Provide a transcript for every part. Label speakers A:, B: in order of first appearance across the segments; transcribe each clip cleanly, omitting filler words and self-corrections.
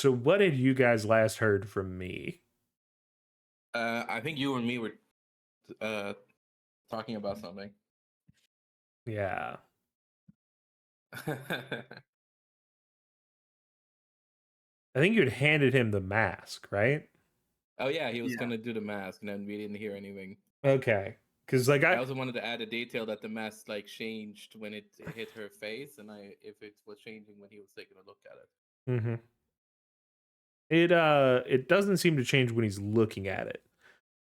A: So what had you guys last heard from me?
B: I think you and me were uh talking about something.
A: Yeah. I think you'd handed him the mask, right?
B: Oh yeah, he was
C: Yeah.
B: gonna do the mask, and then we didn't hear anything.
A: Okay. Cuz like
B: I
A: I
B: also wanted to add a detail that the mask like changed when it hit her face, and if it was changing when he was taking a look at it.
A: Mhm. It doesn't seem to change when he's looking at it.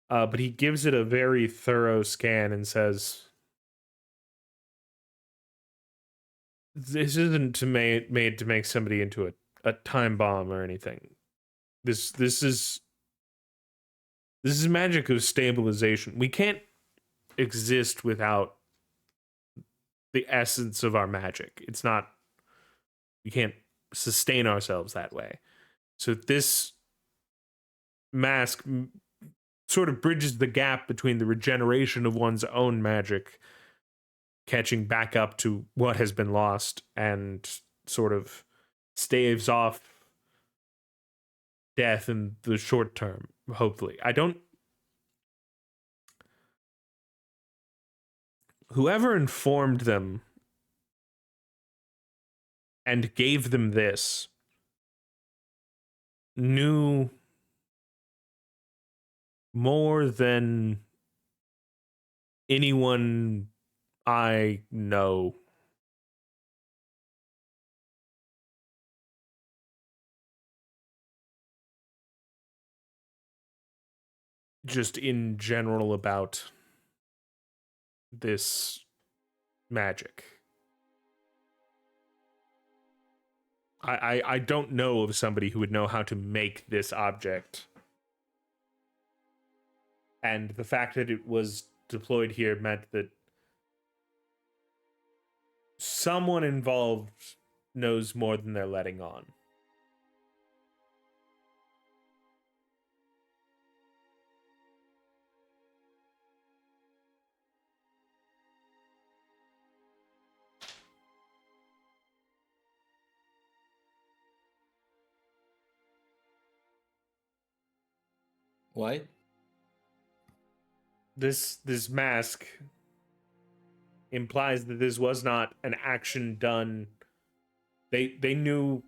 A: But he gives it a very thorough scan and says, "This isn't made to make somebody into a time bomb or anything. This is magic of stabilization. We can't exist without the essence of our magic. It's not we can't sustain ourselves that way. So this mask sort of bridges the gap between the regeneration of one's own magic catching back up to what has been lost and sort of staves off death in the short term, hopefully. I don't whoever informed them and gave them this knew more than anyone I know. Just in general about this magic. I don't know of somebody who would know how to make this object. And the fact that it was deployed here meant that someone involved knows more than they're letting on.
B: What?
A: This mask implies that this was not an action done. They knew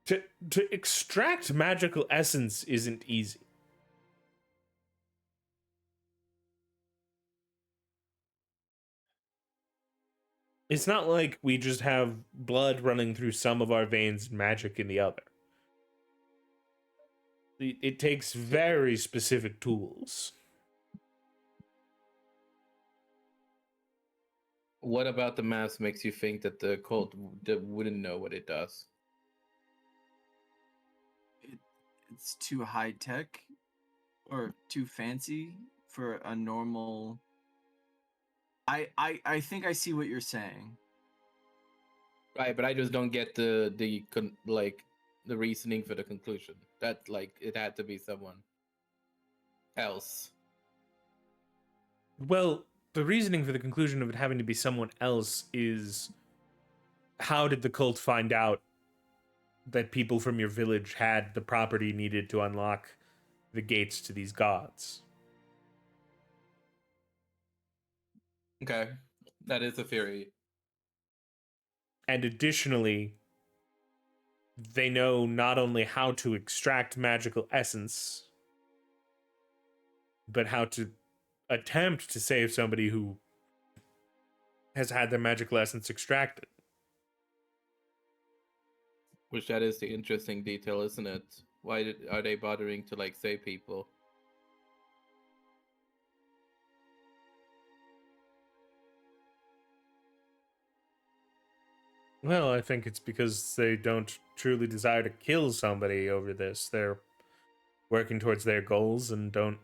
A: to extract magical essence isn't easy. It's not like we just have blood running through some of our veins and magic in the other. It takes very specific tools.
B: What about the mask makes you think that the cult wouldn't know what it does?
C: It's too high tech or too fancy for a normal. I think I see what you're saying.
B: Right, but I just don't get like the reasoning for the conclusion that like it had to be someone else.
A: Well, the reasoning for the conclusion of it having to be someone else is how did the cult find out that people from your village had the property needed to unlock the gates to these gods?
B: Okay, that is a theory.
A: And additionally, they know not only how to extract magical essence, but how to attempt to save somebody who has had their magical essence extracted.
B: Which that is the interesting detail, isn't it? Why are they bothering to like save people?
A: Well, I think it's because they don't truly desire to kill somebody over this. They're working towards their goals and don't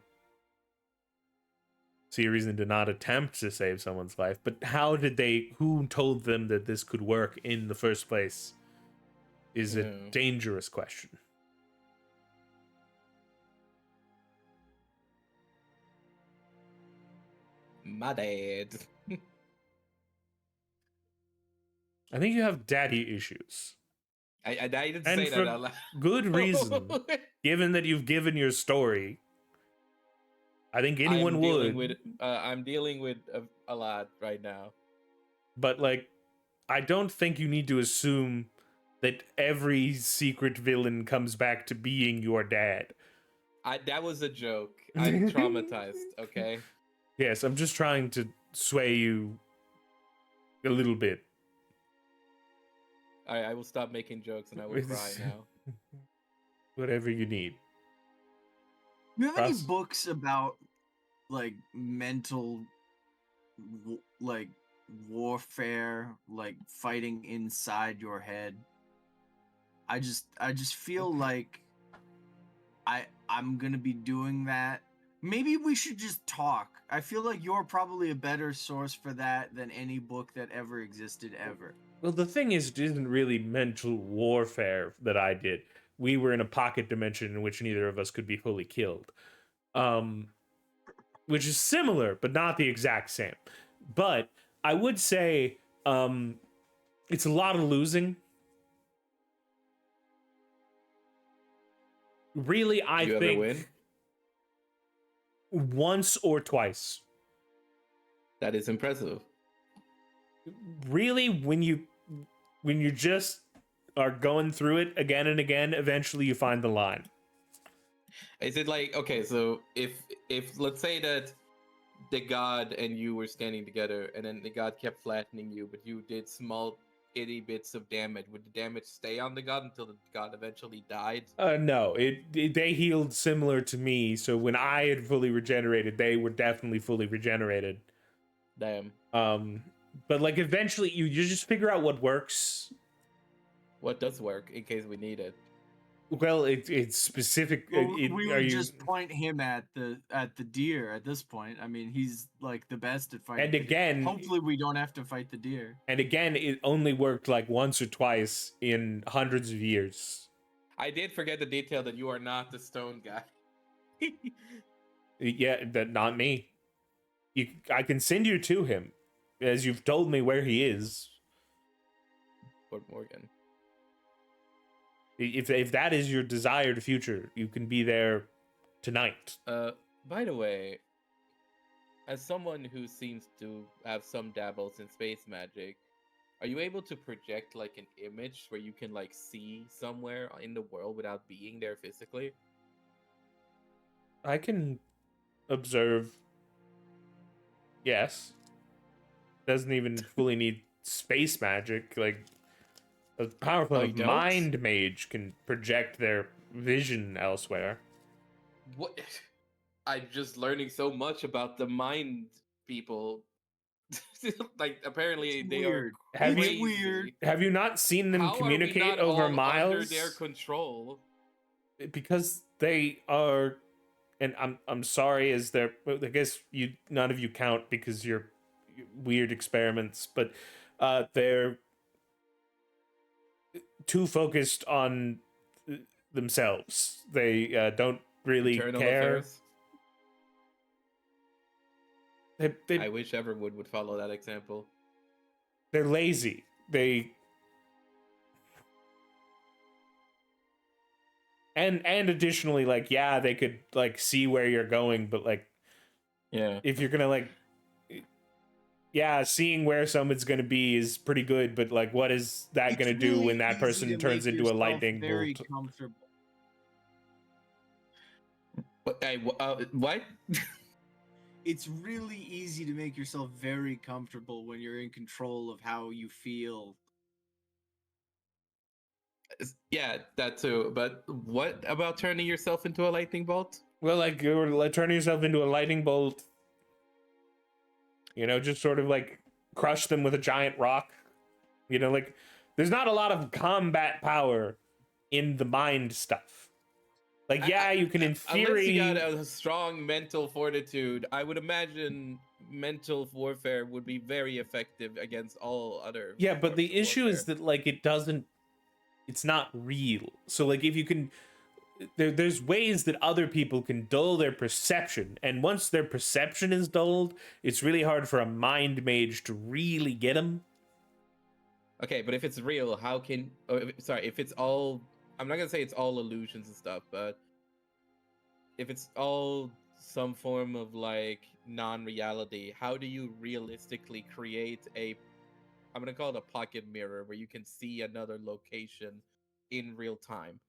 A: see a reason to not attempt to save someone's life. But who told them that this could work in the first place is a dangerous question.
B: My dad.
A: I think you have daddy issues.
B: I didn't
A: And
B: say
A: for
B: that out loud.
A: good reason. Given that you've given your story, I think anyone would.
B: I'm dealing with a lot right now.
A: But like, I don't think you need to assume that every secret villain comes back to being your dad.
B: That was a joke. I'm traumatized. Okay.
A: Yes, I'm just trying to sway you a little bit.
B: I will stop making jokes and I will cry now.
A: Whatever you need.
C: Do you have any
A: Russ?
C: books about like mental, like warfare, like fighting inside your head? I just feel like I'm gonna be doing that. Maybe we should just talk. I feel like you're probably a better source for that than any book that ever existed ever.
A: Well, the thing is, it isn't really mental warfare that I did. We were in a pocket dimension in which neither of us could be fully killed. Which is similar, but not the exact same. But I would say it's a lot of losing. Really, I
B: You ever
A: think
B: win?
A: once or twice.
B: That is impressive.
A: Really, when you just are going through it again and again, eventually you find the line.
B: Is it like, okay, so if let's say that the god and you were standing together and then the god kept flattening you, but you did small itty bits of damage, would the damage stay on the god until the god eventually died?
A: No, they healed similar to me, so when I had fully regenerated, they were definitely fully regenerated.
B: Damn.
A: But like eventually you just figure out what works.
B: What does work in case we need it?
A: Well, it's specific.
C: Well, we would just point him at the deer at this point. I mean, he's like the best at fighting.
A: And again,
C: hopefully we don't have to fight the deer.
A: And again, it only worked like once or twice in hundreds of years.
B: I did forget the detail that you are not the stone guy.
A: Yeah, that not me. I can send you to him, as you've told me where he is.
B: Port Morgan.
A: If that is your desired future, you can be there tonight.
B: By the way, as someone who seems to have some dabbles in space magic, are you able to project like an image where you can like see somewhere in the world without being there physically?
A: I can observe. Yes. Doesn't even fully need space magic. Like, a powerful
B: you don't?
A: mind mage can project their vision elsewhere.
B: What? I'm just learning so much about the mind people. Like, apparently
C: It's
B: they
C: weird.
B: are
A: Have you-
B: crazy.
C: weird.
A: Have you not seen them
B: How
A: communicate
B: are we not
A: over
B: all
A: miles?
B: under their control?
A: Because they are, and I'm sorry, as their, I guess none of you count because you're weird experiments, but they're too focused on themselves. They don't really
B: Internal
A: care.
B: affairs?
A: They
B: I wish Everwood would follow that example.
A: they're lazy. And additionally, like, yeah, they could like see where you're going, but like,
B: Yeah.
A: if you're gonna like, yeah, seeing where someone's gonna be is pretty good, but like, what is that
C: It's
A: gonna do
C: really
A: when that
C: easy
A: person
C: to
A: turns
C: make
A: into a
C: yourself
A: lightning
C: very
A: bolt?
C: comfortable.
B: What?
C: It's really easy to make yourself very comfortable when you're in control of how you feel.
B: Yeah, that too. But what about turning yourself into a lightning bolt?
A: Well, like, you're like turning yourself into a lightning bolt. You know, just sort of like crush them with a giant rock. You know, like, there's not a lot of combat power in the mind stuff. Like, yeah, you can in theory.
B: Unless you got a strong mental fortitude, I would imagine mental warfare would be very effective against all other.
A: Yeah, but the
B: forms of
A: issue is
B: warfare.
A: that like it's not real. So like if you can, there's ways that other people can dull their perception, and once their perception is dulled, it's really hard for a mind mage to really get them.
B: Okay, but if it's real, how can? Sorry, if it's all, I'm not gonna say it's all illusions and stuff, but if it's all some form of like non-reality, how do you realistically create a? I'm gonna call it a pocket mirror where you can see another location in real time.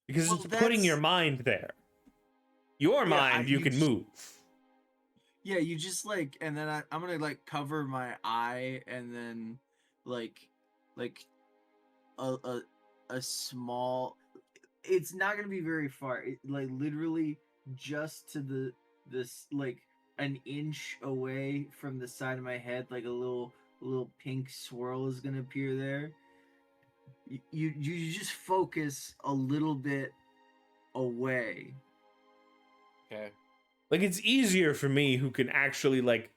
A: Because
C: Well,
A: it's putting your
C: that's
A: mind there. Your
C: yeah.
A: mind you
C: You
A: can
C: just,
A: move.
C: yeah, you just like, and then I'm gonna like cover my eye, and then like a a small. It's not gonna be very far. Like literally just to this like an inch away from the side of my head, like a little pink swirl is gonna appear there. You just focus a little bit away.
B: Okay.
A: Like it's easier for me who can actually like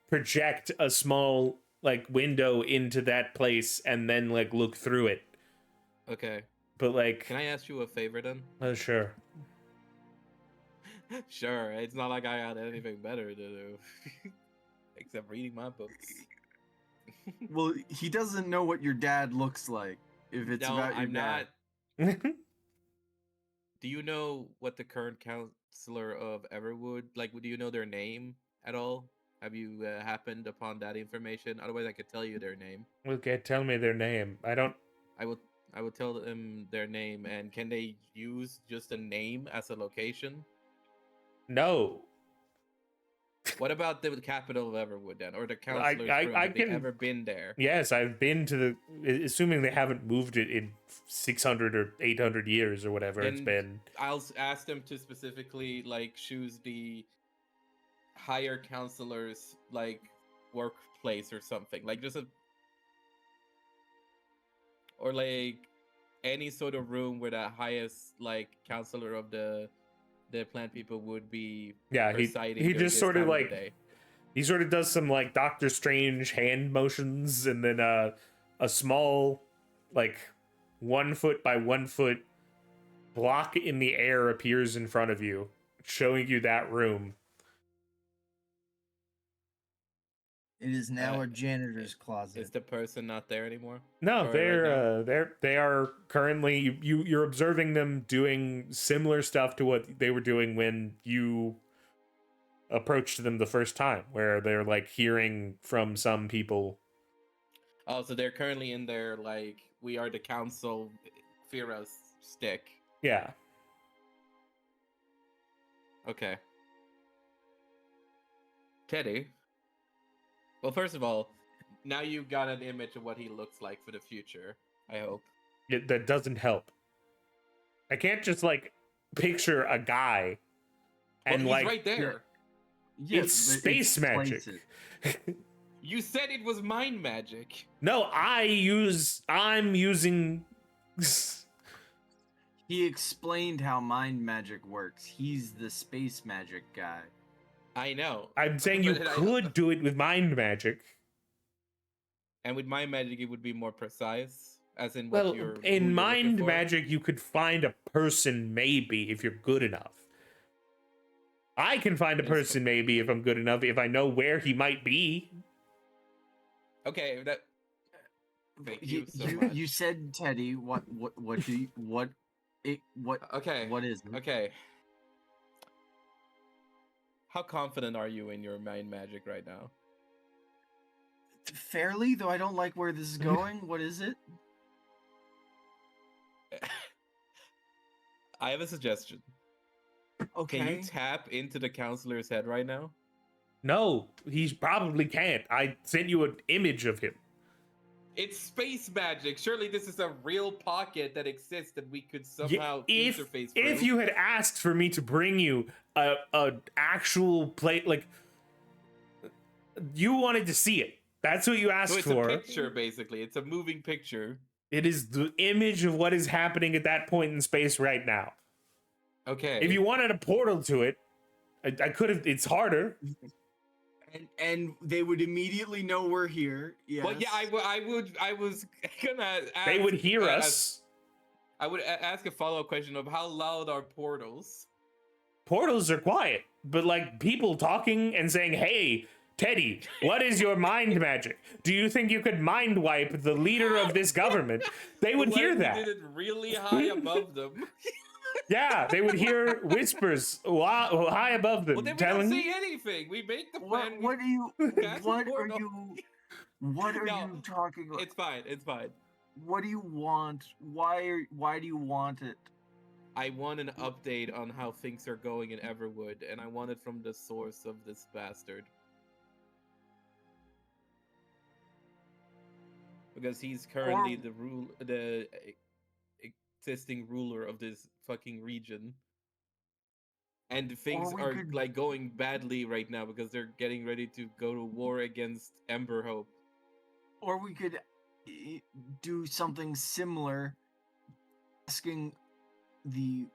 A: project a small like window into that place and then like look through it.
B: Okay.
A: But like,
B: Can I ask you a favor then?
A: sure.
B: Sure. It's not like I had anything better to do, except reading my books.
C: Well, he doesn't know what your dad looks like. If it's
B: No,
C: about your
B: I'm
C: dad.
B: not. Do you know what the current counselor of Everwood, like, do you know their name at all? Have you happened upon that information? Otherwise, I could tell you their name.
A: Okay, tell me their name. I don't.
B: I will. I will tell them their name, and can they use just a name as a location?
A: No.
B: What about the capital of Everwood then, or the
A: I
B: counselor's room?
A: I
B: Have they
A: can.
B: ever been there?
A: Yes, I've been to the. Assuming they haven't moved it in 600 or 800 years or whatever it's
B: Then
A: been.
B: I'll ask them to specifically like choose the higher counselor's like workplace or something, like just a or like any sort of room where the highest like counselor of the plant people would be
A: Yeah,
B: residing
A: he
B: during
A: just
B: this
A: sort of
B: time of the
A: like
B: day.
A: he sort of does some like Doctor Strange hand motions, and then a small like 1 foot by 1 foot block in the air appears in front of you, showing you that room.
C: It is now
B: Uh,
C: a janitor's closet.
B: Is the person not there anymore?
A: No,
B: Or right now?
A: they are currently you're observing them doing similar stuff to what they were doing when you approached them the first time, where they're like hearing from some people.
B: Oh, so they're currently in their like we are the council Fira's stick.
A: Yeah.
B: Okay. Teddy. Well, first of all, now you got an image of what he looks like for the future, I hope.
A: That doesn't help. I can't just like picture a guy
B: Well,
A: and
B: he's
A: like
B: right there.
C: Yeah,
A: it's
C: but
A: space magic.
C: explains
B: You said it was mind magic.
A: No, I'm using
C: He explained how mind magic works. He's the space magic guy.
B: I know.
A: I'm saying you
B: But
A: could do it with mind magic.
B: And with mind magic, it would be more precise, as in what
A: Well,
B: you're. who
A: in
B: you're
A: mind
B: looking for.
A: magic, you could find a person maybe if you're good enough. I can find a
B: Yes.
A: person maybe if I'm good enough, if I know where he might be.
B: Okay, that. Thank
C: You,
B: you so
C: you,
B: much.
C: you said Teddy. What do you what it what
B: Okay.
C: what is it?
B: Okay. How confident are you in your mind magic right now?
C: Fairly, though I don't like where this is going. What is it?
B: I have a suggestion.
C: Okay.
B: Can you tap into the counselor's head right now?
A: No, he probably can't. I sent you an image of him.
B: It's space magic. Surely this is a real pocket that exists that we could somehow
A: If
B: interface
A: if
B: through.
A: you had asked for me to bring you a actual plate, like you wanted to see it. That's what you asked
B: So it's
A: for.
B: a picture, basically. It's a moving picture.
A: It is the image of what is happening at that point in space right now.
B: Okay.
A: If you wanted a portal to it, I could have. It's harder.
C: And they would immediately know we're here. Yes.
B: Well, yeah, I was gonna ask.
A: They would hear us.
B: I would ask a follow-up question of how loud are portals?
A: Portals are quiet, but like people talking and saying, "Hey, Teddy, what is your mind magic? Do you think you could mind wipe the leader of this government? They would
B: What
A: hear
B: if we
A: that.
B: did it really high above them?
A: Yeah, they would hear whispers high above them
B: Well, then we
A: telling
B: don't see anything. We make the plan.
C: What do you?
B: cast the
C: What are
B: portal.
C: you? What are
B: No,
C: you talking about?
B: It's fine. It's fine.
C: What do you want? Why do you want it?
B: I want an update on how things are going in Everwood, and I want it from the source of this bastard. Because he's currently the existing ruler of this fucking region. And things
C: we
B: are
C: could-
B: like going badly right now because they're getting ready to go to war against Ember Hope.
C: Or we could do something similar, asking the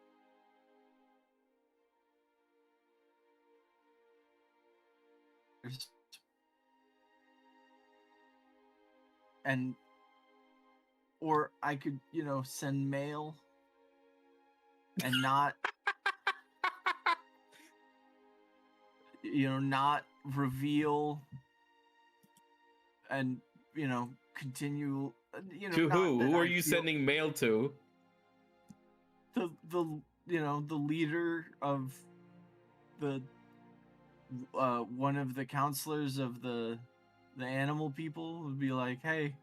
C: and or I could, send mail and not not reveal and continue
B: To
C: not
B: who?
C: that
B: Who
C: I
B: are you
C: feel-
B: sending mail to?
C: the the leader of the one of the counselors of the animal people would be like, hey,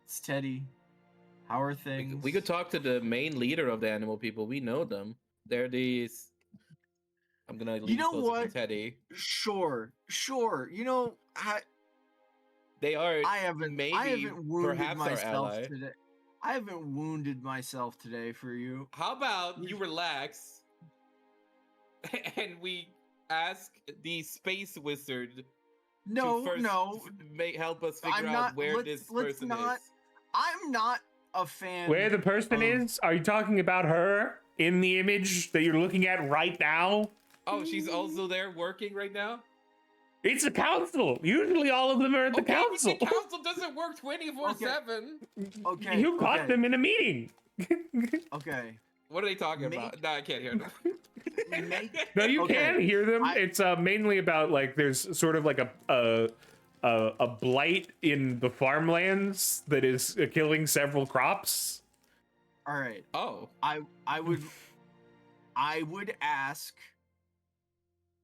C: it's Teddy, how are things?
B: We could talk to the main leader of the animal people. We know them. They're these. I'm gonna lean
C: know
B: closer to
C: what?
B: Teddy.
C: Sure.
B: They are
C: I haven't
B: maybe
C: wounded
B: perhaps our
C: myself
B: ally.
C: today. I haven't wounded myself today for you.
B: How about you relax and we ask the space wizard
C: No,
B: to first
C: no,
B: help us figure
C: I'm
B: out
C: not-
B: where
C: let's-
B: this
C: let's
B: person
C: not-
B: is.
C: I'm not a fan.
A: where the person is? Are you talking about her in the image that you're looking at right now?
B: Oh, she's also there working right now?
A: It's a council. Usually all of them are at the
B: Okay,
A: council.
B: but the council doesn't work 24/7.
C: Okay,
A: You caught
C: okay,
A: them in a meeting.
C: Okay.
B: What are they talking
C: Make-
B: about? No, I can't hear them.
A: No, you
C: Okay,
A: can hear them.
C: I-
A: It's mainly about like there's sort of like a blight in the farmlands that is killing several crops.
C: All right.
B: Oh,
C: I would ask,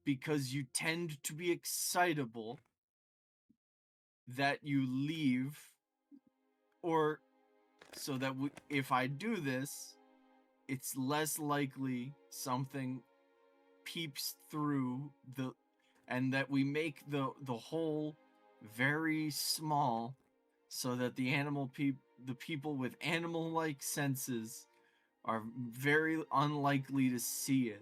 C: because you tend to be excitable, that you leave, or so that if I do this, it's less likely something peeps through and that we make the hole very small, so that the people with animal-like senses are very unlikely to see it.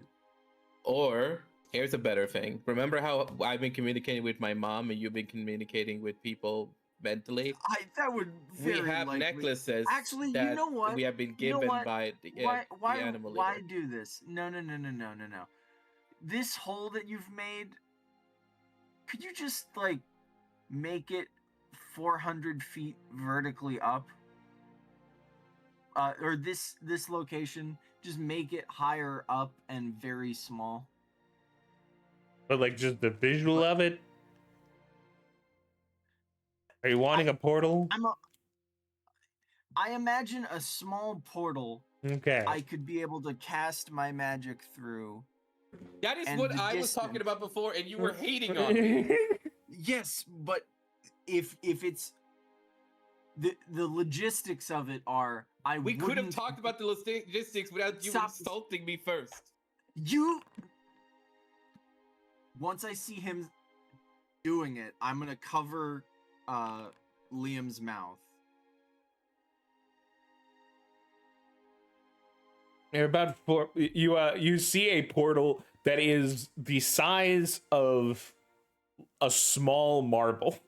B: or here's a better thing. Remember how I've been communicating with my mom and you've been communicating with people mentally?
C: That would
B: We
C: very
B: have
C: likely.
B: necklaces
C: Actually, you
B: that
C: know what?
B: we have been
C: You know
B: given
C: what?
B: by the
C: Why
B: animal
C: why
B: leader.
C: do this? No. This hole that you've made, could you just like make it 400 feet vertically up? Or this location, just make it higher up and very small.
A: But like just the visual of it. Are you wanting a portal?
C: I imagine a small portal
A: Okay.
C: I could be able to cast my magic through.
B: That is
C: and
B: what
C: the
B: I was talking
C: distance.
B: about before, and you were hating on me.
C: Yes, but if it's the logistics of it are,
B: We could have
C: wouldn't-
B: talked about the logistics without you
C: Stop.
B: insulting me first.
C: you. Once I see him doing it, I'm gonna cover Liam's mouth.
A: You're about four. You see a portal that is the size of a small marble.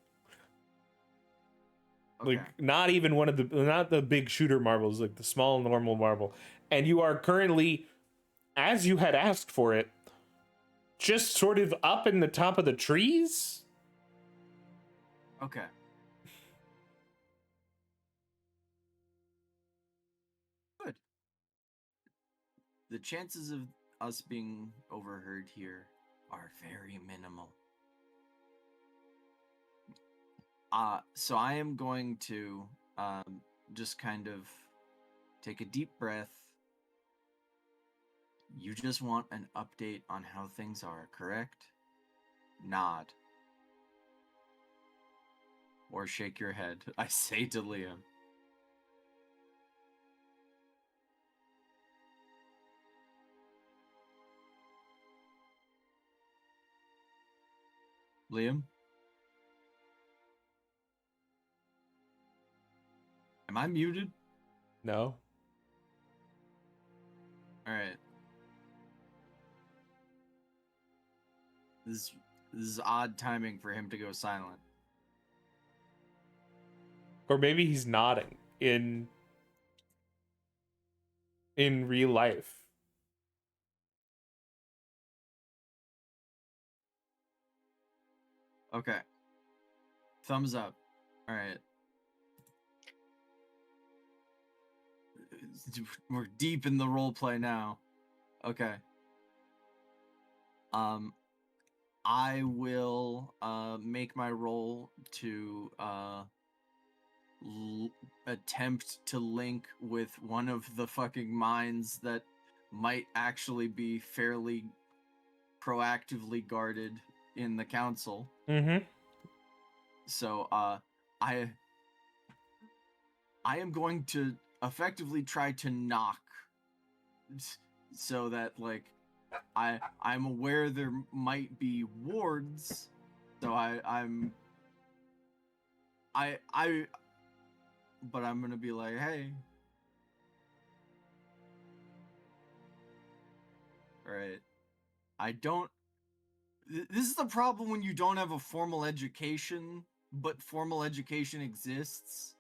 C: Okay.
A: Like not even not the big shooter marbles, like the small normal marble. And you are currently, as you had asked for it, just sort of up in the top of the trees.
C: Okay. Good. The chances of us being overheard here are very minimal. So I am going to just kind of take a deep breath. You just want an update on how things are, correct? Nod. Or shake your head, I say to Liam. Liam? Am I muted?
A: No.
C: Alright. This is odd timing for him to go silent.
A: Or maybe he's nodding in real life.
C: Okay. Thumbs up. Alright. We're deep in the role play now. Okay. I will make my roll to attempt to link with one of the fucking minds that might actually be fairly proactively guarded in the council.
A: Mm-hmm.
C: So I am going to effectively try to knock so that like I'm aware there might be wards, so but I'm gonna be like, hey. Alright. I don't this is the problem when you don't have a formal education, but formal education exists.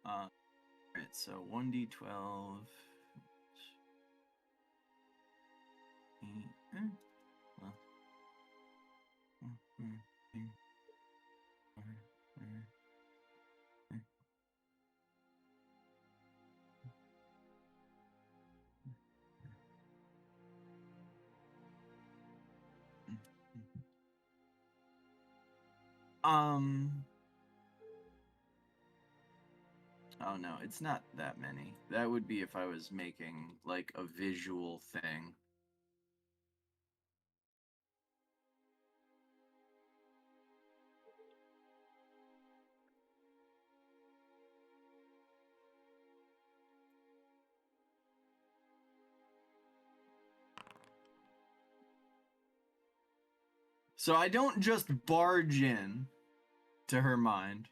C: Alright, so 1d12. Oh no, it's not that many. That would be if I was making like a visual thing. So I don't just barge in to her mind,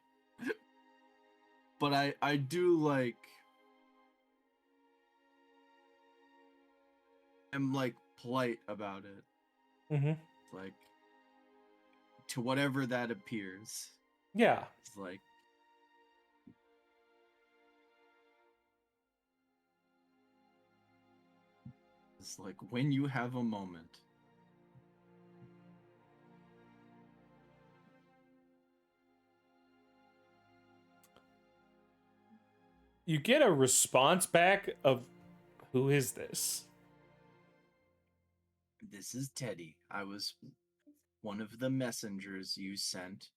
C: but I do like am like polite about it.
A: Mm-hmm.
C: Like to whatever that appears.
A: Yeah.
C: It's like when you have a moment.
A: You get a response back of, who is this?
C: This is Teddy. I was one of the messengers you sent.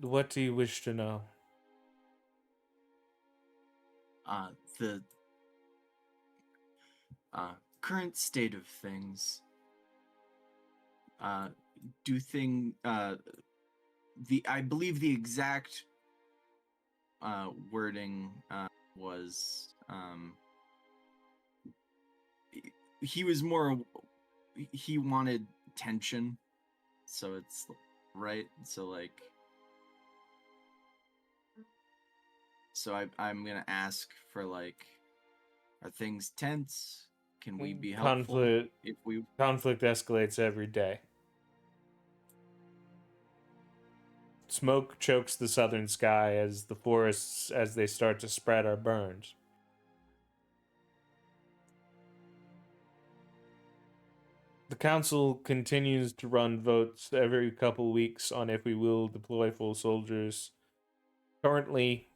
A: What do you wish to know?
C: The current state of things. I believe the exact wording was he wanted tension, so it's right. So like, I'm gonna ask for like, are things tense? Can we be helpful?
A: Conflict escalates every day. Smoke chokes the southern sky as the forests, as they start to spread, are burned. The council continues to run votes every couple weeks on if we will deploy full soldiers. Currently,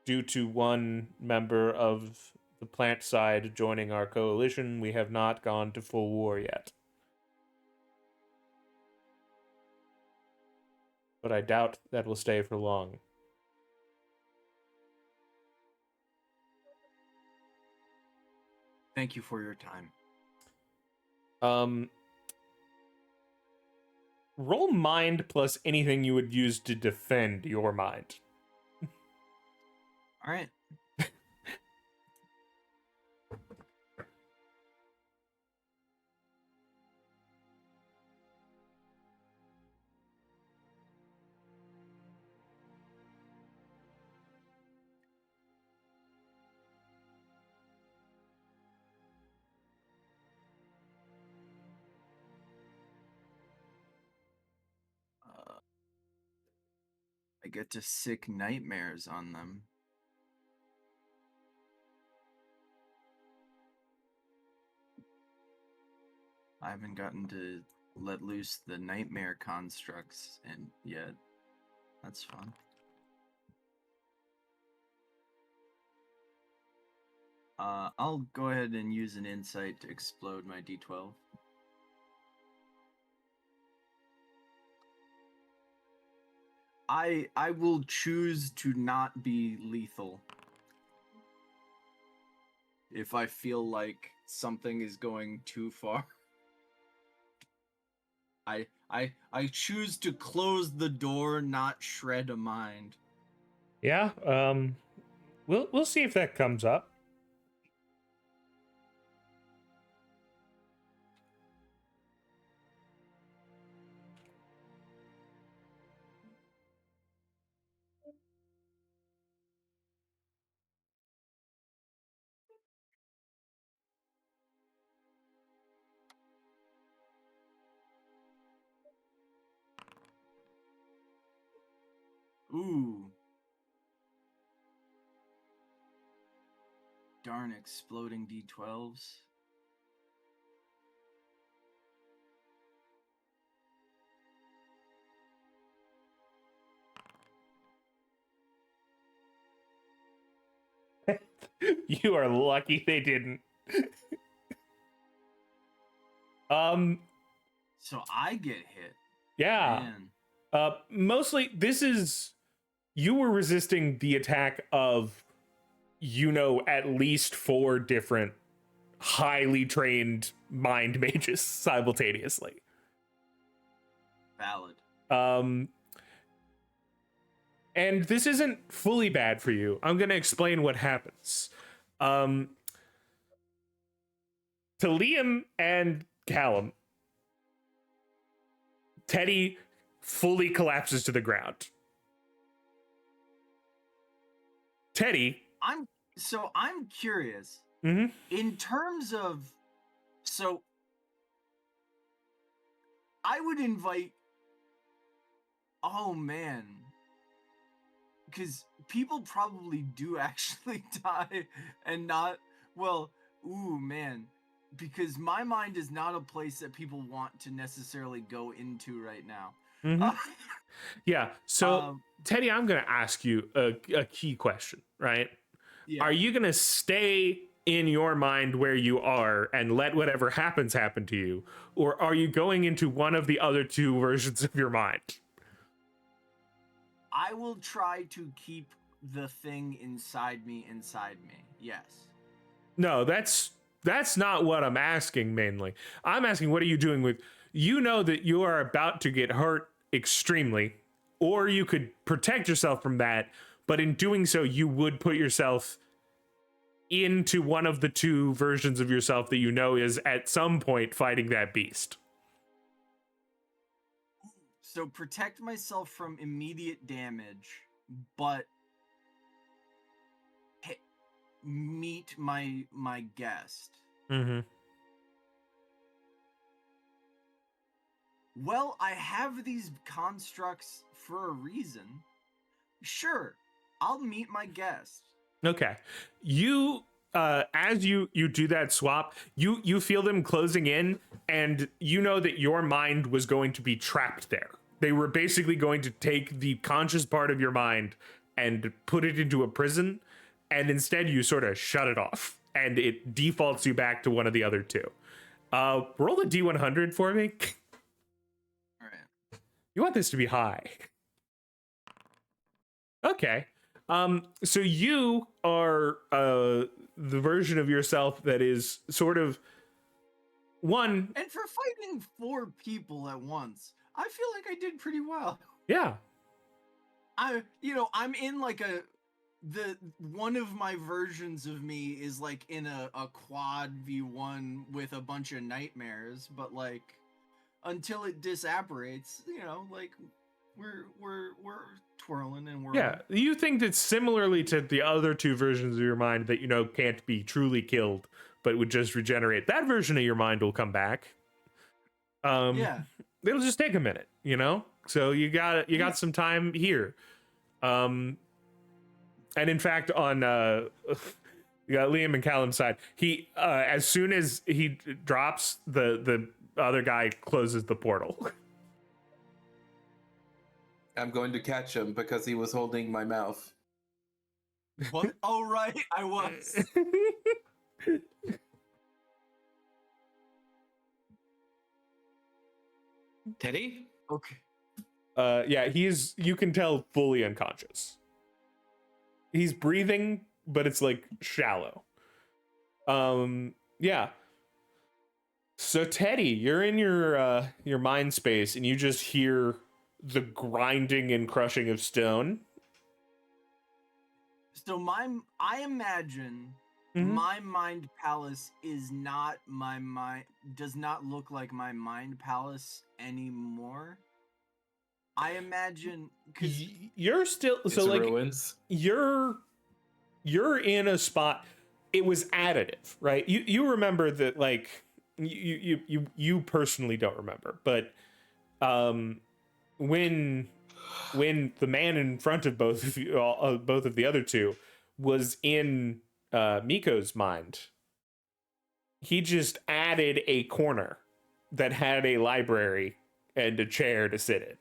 A: due to one member of the plant side joining our coalition, we have not gone to full war yet. But I doubt that will stay for long.
C: Thank you for your time.
A: Roll mind plus anything you would use to defend your mind.
C: All right. I get to sick nightmares on them. I haven't gotten to let loose the nightmare constructs and yet. That's fun. I'll go ahead and use an insight to explode my D12. I will choose to not be lethal. If I feel like something is going too far. I choose to close the door, not shred a mind.
A: Yeah, we'll see if that comes up.
C: Ooh. Darn exploding D12s.
A: You are lucky they didn't.
C: So I get hit.
A: Yeah.
C: Man.
A: Mostly this is you were resisting the attack of at least 4 different highly trained mind mages simultaneously.
C: Valid.
A: And this isn't fully bad for you. I'm going to explain what happens. To Liam and Callum, Teddy fully collapses to the ground. Teddy.
C: I'm curious.
A: Mm-hmm.
C: In terms of, so I would invite, oh man, because people probably do actually die and not, well, ooh man, because my mind is not a place that people want to necessarily go into right now.
A: Mm-hmm. Yeah, so Teddy, I'm going to ask you a key question, right? Yeah. Are you going to stay in your mind where you are and let whatever happens happen to you? Or are you going into one of the other 2 versions of your mind?
C: I will try to keep the thing inside me, yes. No,
A: that's not what I'm asking mainly. I'm asking, what are you doing with, that you are about to get hurt extremely, or you could protect yourself from that, but in doing so, you would put yourself into one of the 2 versions of yourself that is at some point fighting that beast.
C: So protect myself from immediate damage, but meet my guest.
A: Mm-hmm.
C: Well, I have these constructs for a reason. Sure, I'll meet my guest.
A: Okay. You as you do that swap, you feel them closing in, and you know that your mind was going to be trapped there. They were basically going to take the conscious part of your mind and put it into a prison, and instead you sort of shut it off, and it defaults you back to one of the other two. Roll a D100 for me.
C: All right.
A: You want this to be high. Okay. So you are the version of yourself that is sort of one.
C: And for fighting 4 people at once, I feel like I did pretty well.
A: Yeah.
C: I'm in like one of my versions of me is like in a quad V1 with a bunch of nightmares, but like until it disapparates, like we're twirling and whirling.
A: Yeah. You think that similarly to the other two versions of your mind that can't be truly killed, but would just regenerate. That version of your mind will come back.
C: Yeah.
A: It'll just take a minute, So you got some time here. And in fact, on you got Liam and Callum's side, he as soon as he drops, the other guy closes the portal.
B: I'm going to catch him because he was holding my mouth.
C: What? Oh right, I was.
B: Teddy?
C: Okay.
A: Yeah, you can tell, fully unconscious. He's breathing, but it's like shallow. Yeah. So Teddy, you're in your mind space, and you just hear the grinding and crushing of stone.
C: So I imagine
A: Mhm.
C: my mind palace is not my mind, does not look like my mind palace anymore. I imagine because
A: You're still
B: It's
A: so like
B: ruins.
A: you're in a spot. It was additive, right? You remember that, like you personally don't remember, but when the man in front of both of you, both of the other two, was in Miko's mind, he just added a corner that had a library and a chair to sit in.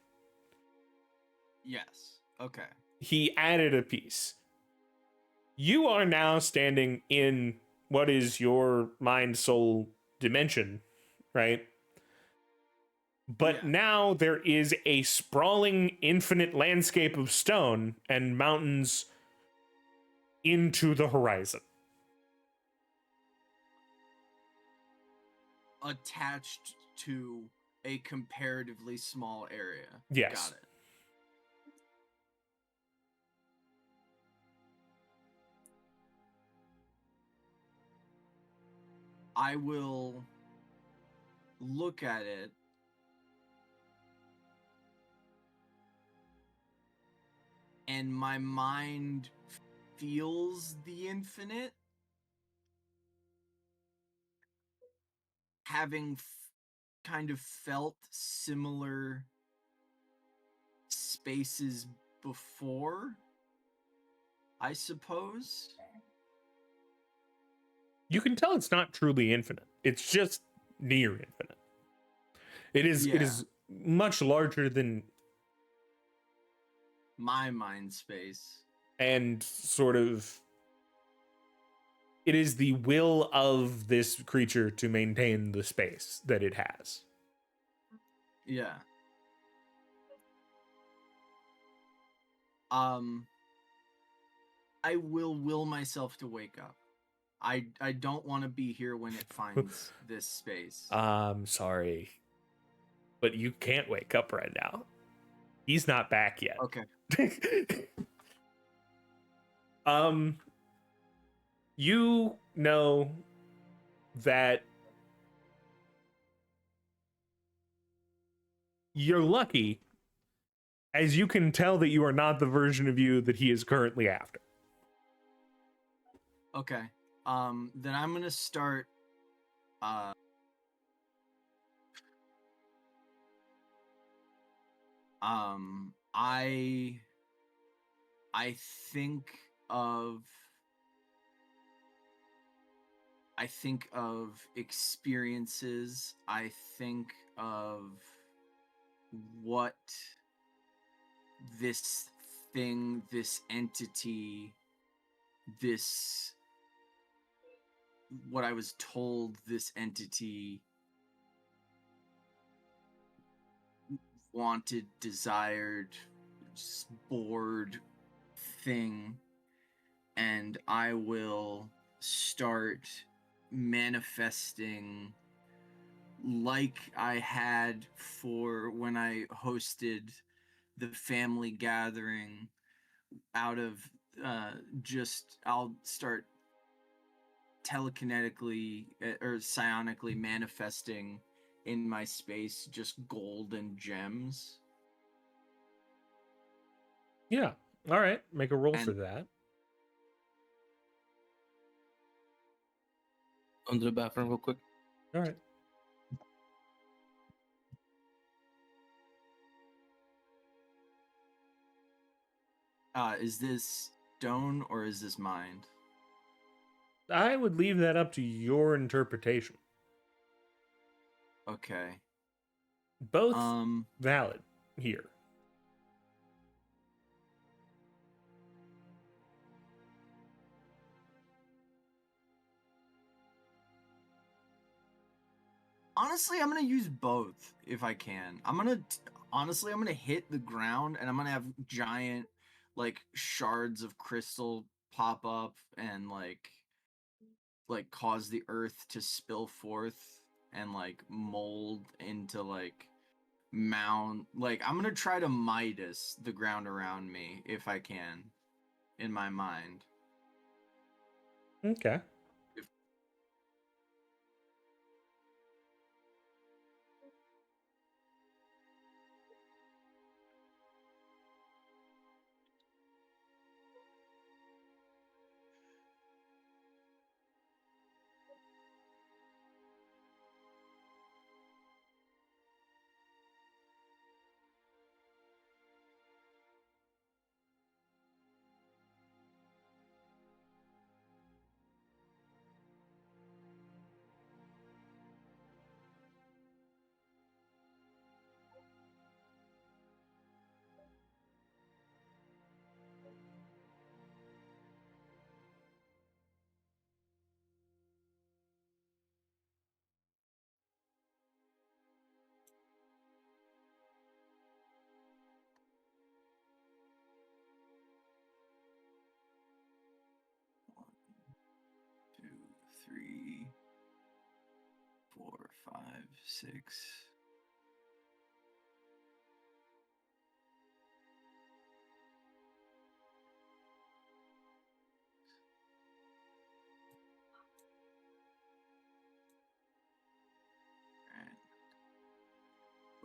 C: yes, okay,
A: He added a piece. You are now standing in what is your mind soul dimension, right? But
C: Yeah.
A: now there is a sprawling infinite landscape of stone and mountains into the horizon.
C: attached to a comparatively small area.
A: Yes.
C: Got it. I will look at it and my mind feels the infinite, having kind of felt similar spaces before, I suppose.
A: You can tell it's not truly infinite. It's just near infinite. It is much larger than
C: my mind space.
A: And sort of it is the will of this creature to maintain the space that it has.
C: Yeah. I will myself to wake up. I don't want to be here when it finds this space.
A: Sorry, but you can't wake up right now. He's not back yet.
C: Okay.
A: You know that you're lucky, as you can tell that you are not the version of you that he is currently after.
C: Okay. Then I'm gonna start. I think of I think of experiences. I think of what this thing, this entity, this what I was told this entity wanted, desired, bored thing, and I will start manifesting like I had for when I hosted the family gathering out of just I'll start telekinetically or psionically manifesting in my space just gold and gems.
A: Yeah. All right. Make a roll
C: And-
A: for that.
B: Under the bathroom, real quick.
A: All right.
C: Is this stone or is this mind?
A: I would leave that up to your interpretation.
C: Okay.
A: Both valid here.
C: Honestly, I'm gonna use both if I can. I'm gonna hit the ground and I'm gonna have giant like shards of crystal pop up and like cause the earth to spill forth and like mold into like mound. Like I'm gonna try to Midas the ground around me if I can, in my mind.
A: Okay.
C: One, 2, 3, 4, 5, 6.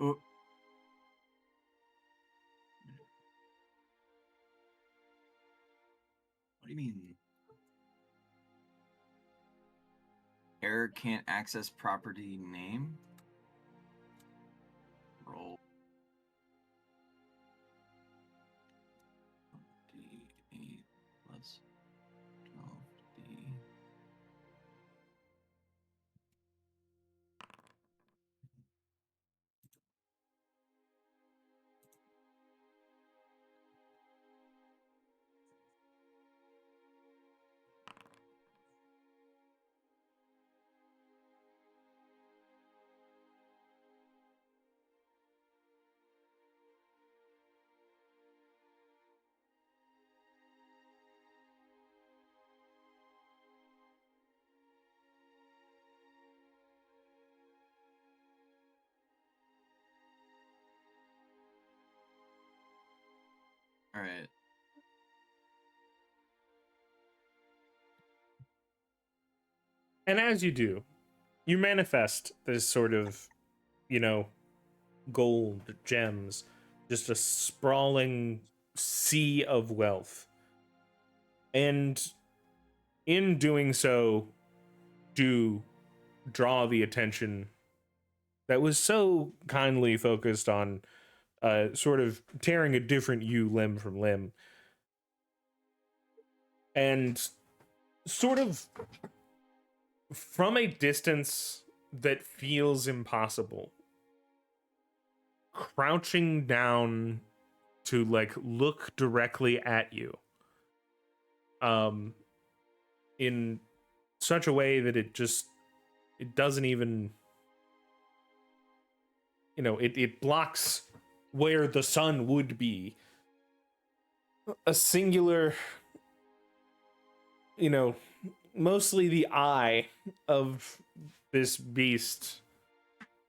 C: Oh. What do you mean? Error can't access property name? Roll. D8 plus 12D. All right.
A: And as you do, you manifest this sort of, gold, gems, just a sprawling sea of wealth. And in doing so, do draw the attention that was so kindly focused on sort of tearing a different you limb from limb. And sort of from a distance that feels impossible, crouching down to like look directly at you, in such a way that it doesn't even, it blocks where the sun would be. A singular, mostly the eye of this beast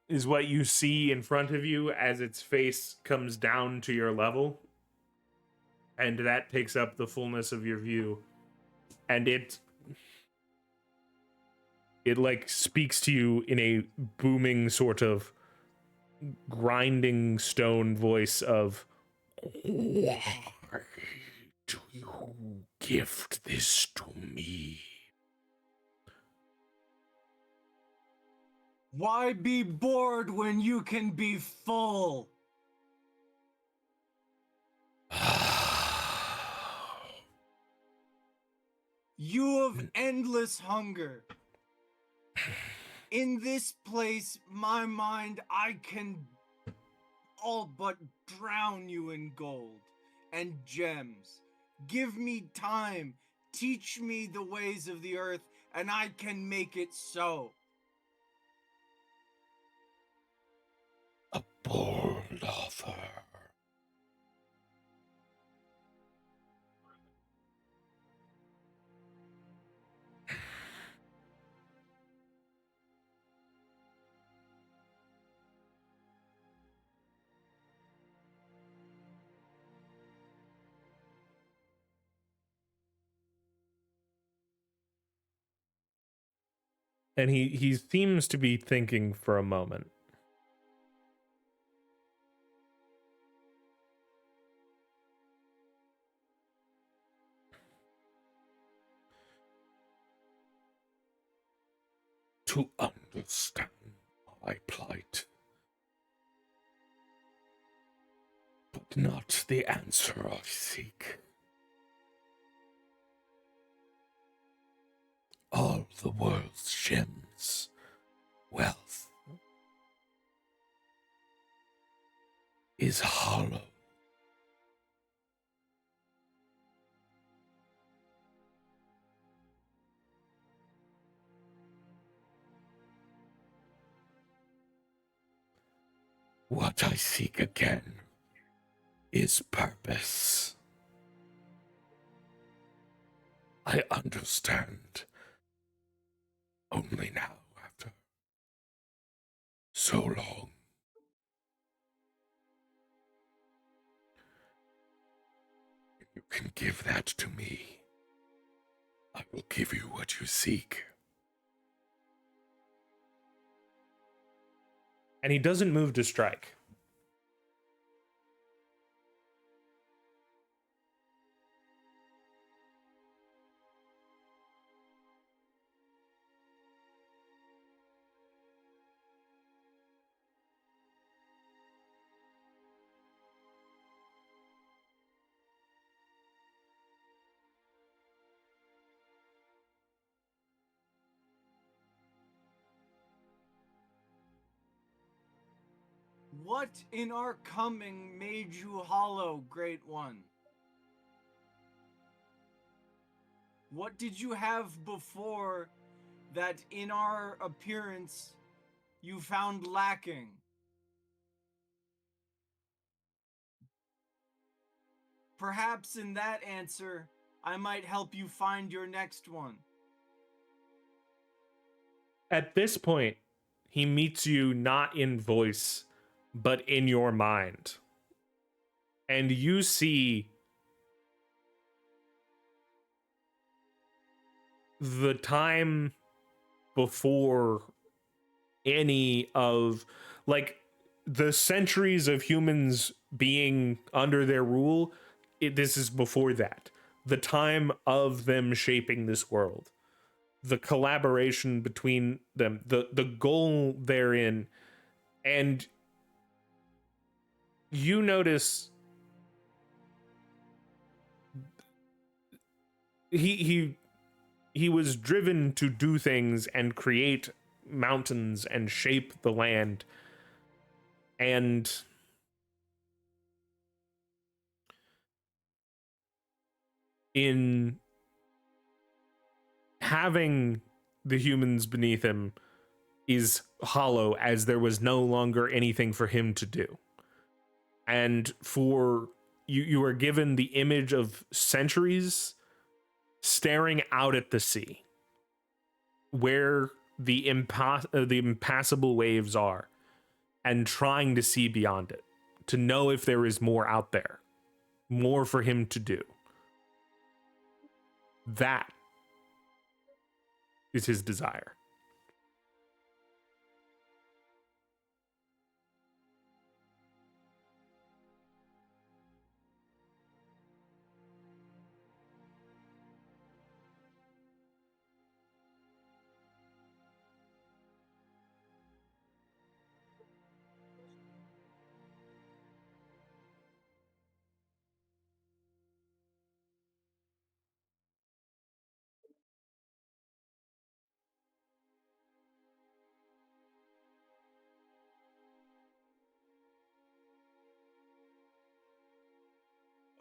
A: is what you see in front of you as its face comes down to your level, and that takes up the fullness of your view, and it like speaks to you in a booming sort of grinding stone voice of, why do you gift this to me?
C: Why be bored when you can be full? You have endless hunger. In this place, my mind, I can all but drown you in gold and gems. Give me time, teach me the ways of the earth, and I can make it so.
A: A bold offer. And he seems to be thinking for a moment. To understand my plight, but not the answer I seek. All the world's gems, wealth, is hollow. What I seek again is purpose. I understand only now after so long. If you can give that to me, I will give you what you seek. And he doesn't move to strike.
C: What in our coming made you hollow, Great One? What did you have before that in our appearance you found lacking? Perhaps in that answer, I might help you find your next one.
A: At this point, he meets you not in voice, but in your mind. And you see the time before any of, like, the centuries of humans being under their rule. This is before that. The time of them shaping this world. The collaboration between them, the goal therein, and you notice he he was driven to do things and create mountains and shape the land. And in having the humans beneath him is hollow, as there was no longer anything for him to do. And for you are given the image of centuries staring out at the sea, where the impassable waves are, and trying to see beyond it, to know if there is more out there, more for him to do. That is his desire.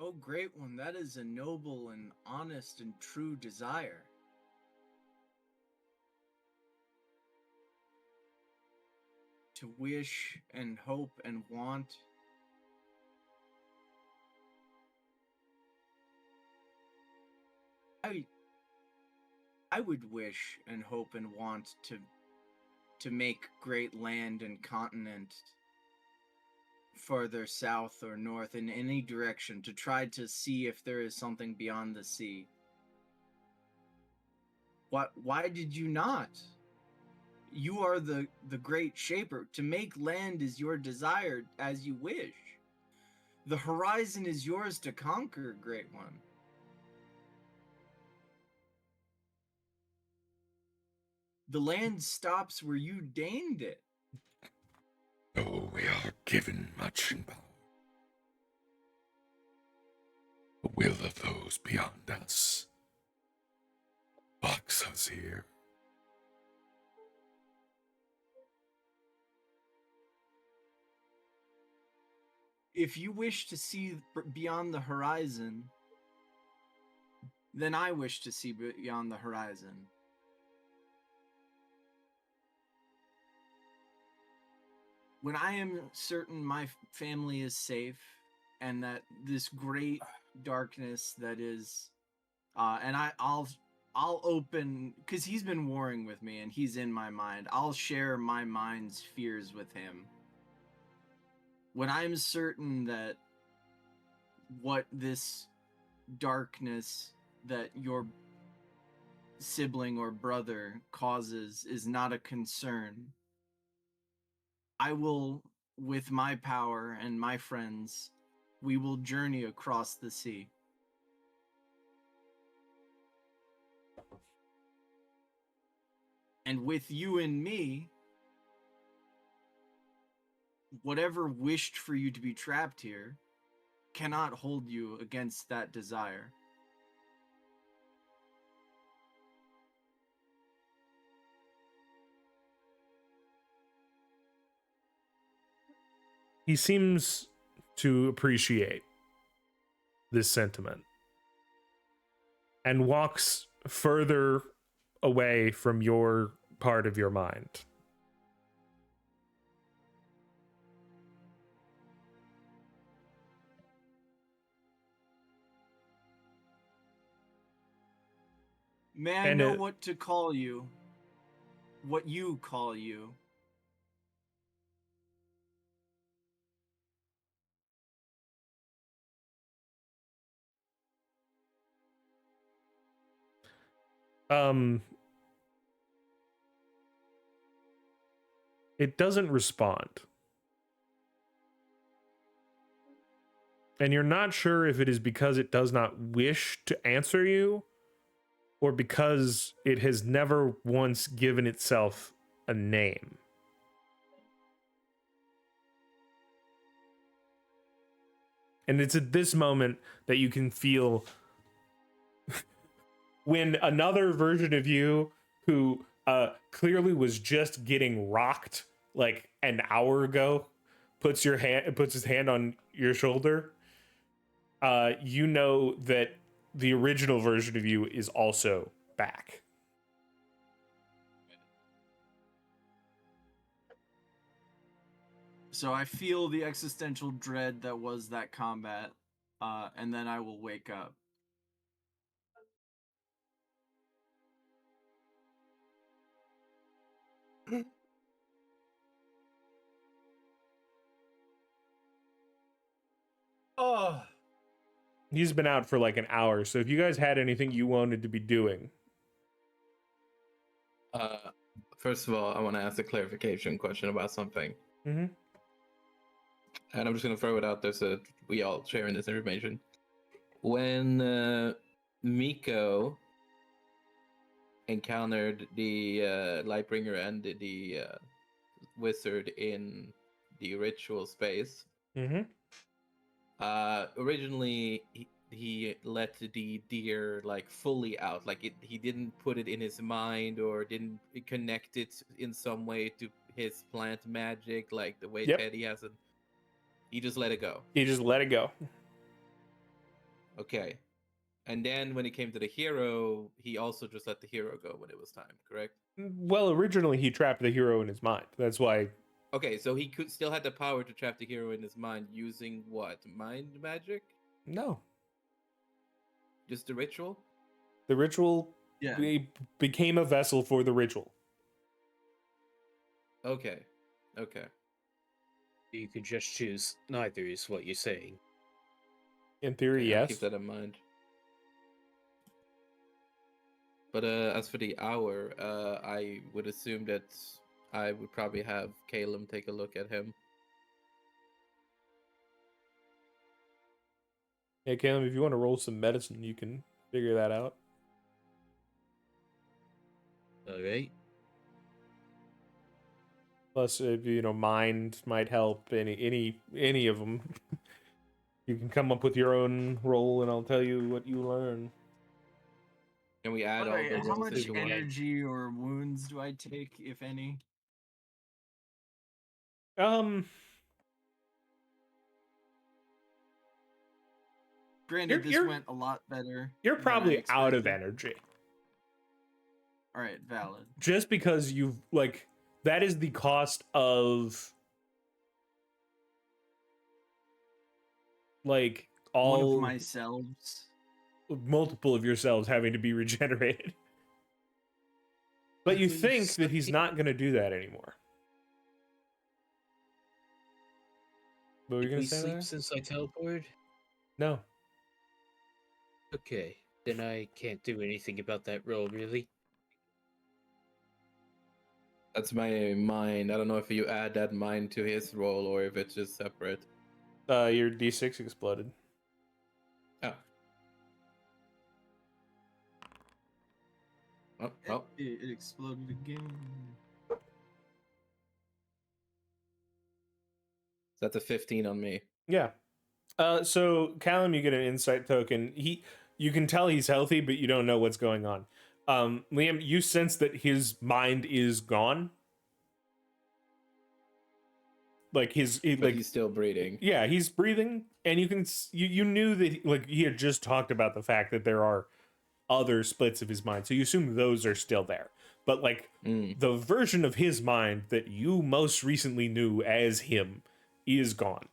C: Oh, great one. That is a noble and honest and true desire. To wish and hope and want. I would wish and hope and want to make great land and continent farther south or north, in any direction, to try to see if there is something beyond the sea. Why did you not? You are the great shaper. To make land is your desire, as you wish. The horizon is yours to conquer, great one. The land stops where you deigned it.
D: Oh, we are given much in power. The will of those beyond us locks us here.
C: If you wish to see beyond the horizon, then I wish to see beyond the horizon. When I am certain my family is safe, and that this great darkness that is, and I'll open, because he's been warring with me and he's in my mind. I'll share my mind's fears with him. When I'm certain that what this darkness that your sibling or brother causes is not a concern, I will, with my power and my friends, we will journey across the sea. And with you and me, whatever wished for you to be trapped here cannot hold you against that desire.
A: He seems to appreciate this sentiment and walks further away from your part of your mind.
C: May I know what to call you? What you call you?
A: It doesn't respond. And you're not sure if it is because it does not wish to answer you, or because it has never once given itself a name. And it's at this moment that you can feel when another version of you who clearly was just getting rocked like an hour ago puts his hand on your shoulder, you know that the original version of you is also back.
C: So I feel the existential dread that was that combat, and then I will wake up.
E: Oh,
A: He's been out for like an hour, so if you guys had anything you wanted to be doing.
B: First of all, I want to ask a clarification question about something.
A: Mm-hmm.
B: And I'm just going to throw it out there so we all sharing this information. When Miko encountered the Lightbringer and the wizard in the ritual space,
A: Mm-hmm.
B: Originally he let the deer like fully out, like he didn't put it in his mind or didn't connect it in some way to his plant magic like the way
A: Yep.
B: Teddy hasn't. He just let it go.
A: You just let it go.
B: Okay. And then when it came to the hero, he also just let the hero go when it was time, correct?
A: Well, originally he trapped the hero in his mind. That's why.
B: Okay, so he could still had the power to trap the hero in his mind using what? Mind magic?
A: No.
B: Just the ritual?
A: The ritual
C: Yeah.
A: became a vessel for the ritual.
B: Okay. Okay.
E: you could just choose neither, is what you're saying.
A: In theory,
B: Okay, I'll
A: yes.
B: keep that in mind. But as for the hour, I would assume that I would probably have Caleb take a look at him.
A: Yeah, Caleb, if you want to roll some medicine, you can figure that out.
E: Alright.
A: Plus, if mind might help. Any of them. You can come up with your own roll, and I'll tell you what you learn.
B: Can we add all
C: Alright,
B: the
C: how
B: rolls
C: much
B: into one?
C: energy or wounds do I take, if any? Granted, this
A: You're-
C: went a lot better.
A: You're
C: than I
A: probably out of
C: expected.
A: energy.
C: Alright, valid.
A: Just because you've that is the cost of all
C: One of myselves.
A: multiple of yourselves having to be regenerated. But you
E: Please,
A: think that he's
E: something-
A: not going to do that anymore. What were you
E: Did
A: going
E: we
A: to say
E: sleep
A: there?
E: since I teleported?
A: No.
E: Okay, then I can't do anything about that roll, really.
B: That's my mind. I don't know if you add that mind to his roll or if it's just separate.
A: Your D6 exploded.
B: Oh. Oh.
C: It exploded again.
B: That's a 15 on me.
A: Yeah. So Callum, you get an insight token. You can tell he's healthy, but you don't know what's going on. Liam, you sense that his mind is gone. Like
B: But he's still breathing.
A: yeah, he's breathing, and you knew that he had just talked about the fact that there are other splits of his mind, so you assume those are still there. But the version of his mind that you most recently knew as him is gone.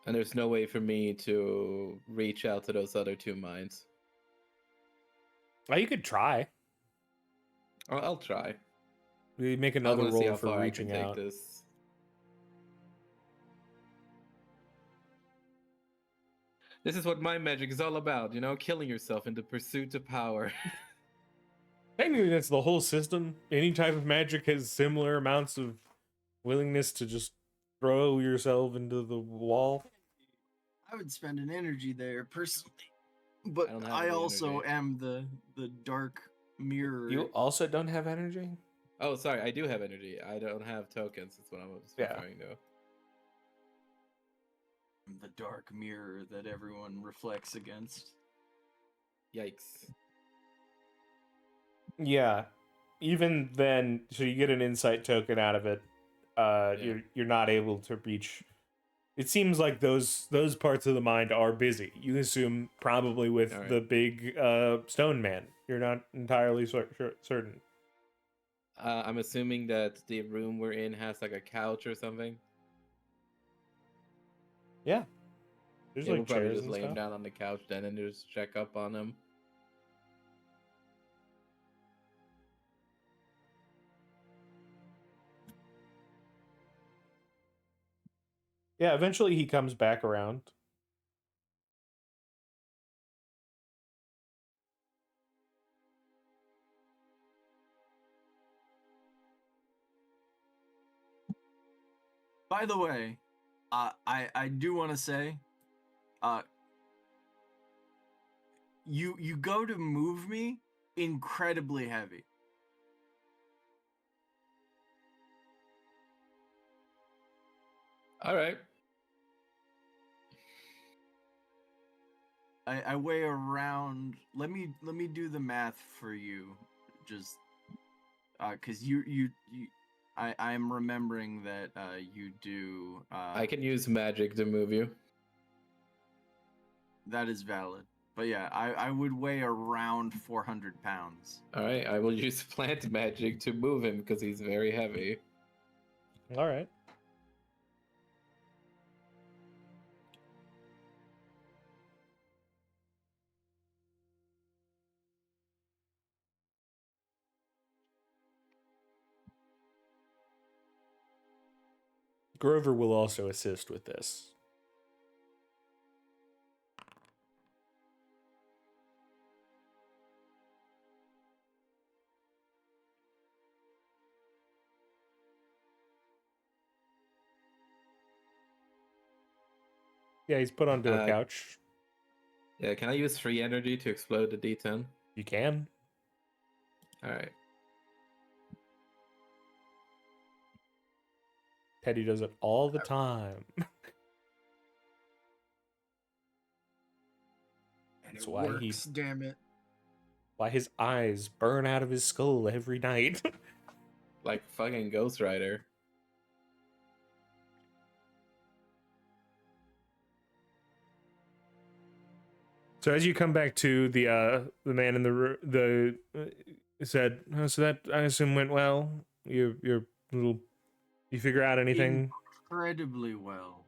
B: And there's no way for me to reach out to those other two minds.
A: You could try.
B: I'll try.
A: We make
B: I
A: another
B: want to see
A: roll
B: how
A: for
B: far I
A: reaching
B: can take
A: out.
B: this. This is what mind magic is all about, killing yourself in the pursuit of power.
A: Technically, that's the whole system. Any type of magic has similar amounts of willingness to just throw yourself into the wall.
C: I would spend an energy there personally, but
B: I don't have
C: I
B: any
C: also
B: energy.
C: am the dark mirror.
A: You also don't have energy?
B: Oh, sorry, I do have energy. I don't have tokens. That's what I was
A: Yeah.
B: referring to.
C: the dark mirror that everyone reflects against.
B: Yikes.
A: Yeah. Even then, so you get an insight token out of it.
B: Yeah.
A: You're not able to reach. It seems like those parts of the mind are busy. You assume probably with
B: All right.
A: the big stone man. You're not entirely certain.
B: I'm assuming that the room we're in has like a couch or something.
A: Yeah. There's
B: Yeah, we'll
A: like
B: probably
A: chairs
B: just
A: and
B: lay him
A: stuff.
B: down on the couch then and just check up on him.
A: Yeah, eventually he comes back around.
C: By the way, I do want to say, you go to move me incredibly heavy.
B: All right.
C: I weigh around. Let me do the math for you, just because I am remembering that you do.
B: I can use magic to move you.
C: That is valid. But yeah, I would weigh around 400 pounds.
B: All right, I will use plant magic to move him because he's very heavy.
A: All right. Grover will also assist with this. Yeah, he's put onto a couch.
B: Yeah, can I use free energy to explode the D10?
A: You can.
B: All right.
A: Teddy does it all the time.
C: And
A: That's
C: it
A: why
C: works, damn it.
A: Why his eyes burn out of his skull every night.
B: Like fucking Ghost Rider.
A: So as you come back to the man in the said, oh, so that I assume went well. You figure out anything?
C: Incredibly well.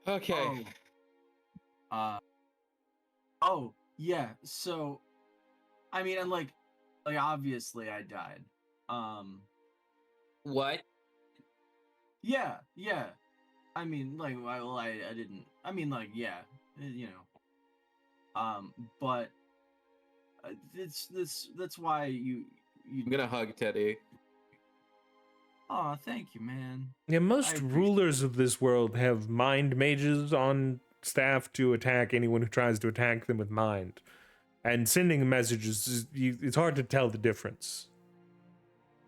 B: Okay.
C: Oh, yeah. So, I mean, and like obviously I died.
B: What?
C: Yeah. I mean, like, well, I didn't. I mean, like, yeah, you know. But that's why you.
B: I'm gonna hug Teddy.
C: Oh, thank you, man.
A: Yeah, most
C: I appreciate
A: rulers of this world have mind mages on staff to attack anyone who tries to attack them with mind. And sending messages, it's hard to tell the difference.